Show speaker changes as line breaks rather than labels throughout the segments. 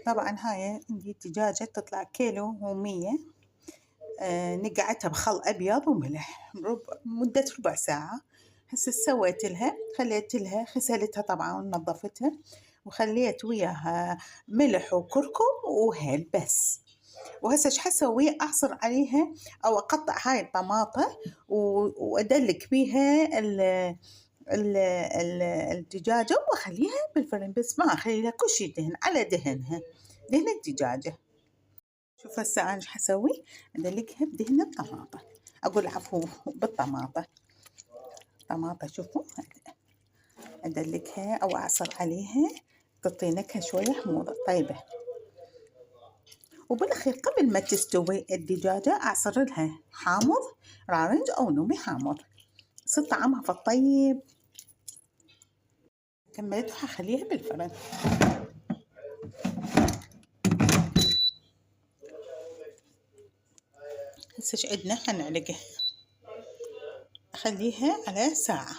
طبعا هاي عندي دجاجة تطلع كيلو و100. نقعتها بخل أبيض وملح مدة ربع ساعة. هسه سويت لها، خليت لها، غسلتها طبعا ونظفتها، وخليت وياها ملح وكركم وهيل بس. وهسه ايش حسوي؟ اعصر عليها او اقطع هاي الطماطة وادلك بيها الدجاجة واخليها بالفرن، بس ما اخلي لها كل شيء دهن على دهنها، دهن الدجاجة. شوف هسه انا ايش حسوي؟ ادلكها بدهن الطماطة، اقول عفوا بالطماطة. طماطة شوفوا ادلكها او اعصر عليها تعطي نكهة شوية حموضة طيبة. وبالأخير قبل ما تستوي الدجاجة أعصر لها حامض رارنج أو نوبي حامض، يصير طعمها فالطيب. كملت وحخليها بالفرن. هسه ايش عندنا؟ حنعلقه، أخليها على ساعة.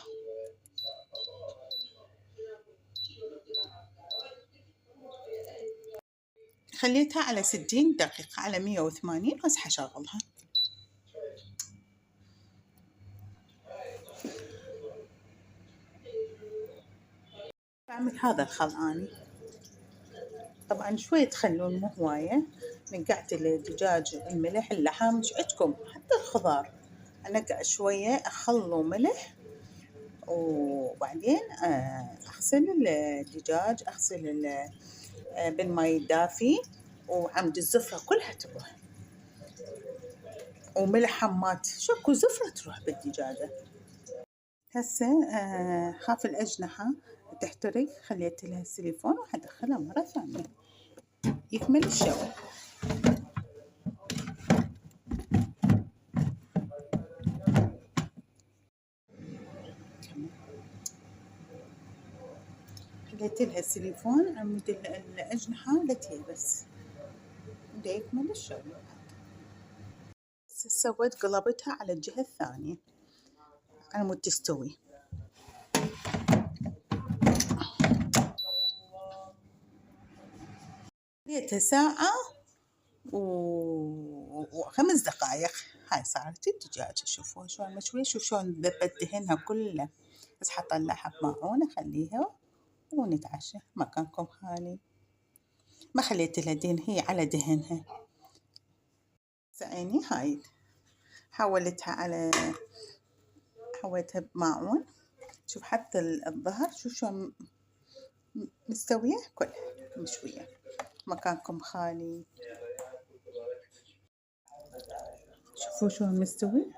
خليتها على 60 دقيقة على 180، بس حشغلها. بعمل هذا الخل أني طبعا شوية خلون مو هواية. نقعت الدجاج الملح اللحم ايش عندكم، حتى الخضار أنقع شوية خل وملح، وبعدين أغسل الدجاج، أغسل بالماء الدافي، وعمد الزفرة كلها تروح، وملح حمات شكو زفرة تروح بالدجاجة. هسه خاف الأجنحة تحترق، خليت لها السيليفون وحدخلها مرة ثانية يكمل الشوي. خليت لها السيليفون عمود الأجنحة لتيبس ودا يكمل الشوي. هسه سويت قلبتها على الجهة الثانية على مود تستوي. خليتها ساعة وخمس دقايق. هاي صارت الدجاجة، شوفوا شلون مشوية، شوف شلون ذبت دهنها كله. بس حطلعها بماعون أخليها ونتعشى، مكانكم خالي. ما خليت لها دهن، هي على دهنها. عيني هاي حولتها بماعون. شوف حتى الظهر شوف شلون مستوية كلها مشوية، مكانكم خالي. شوفوا شلون مستوي.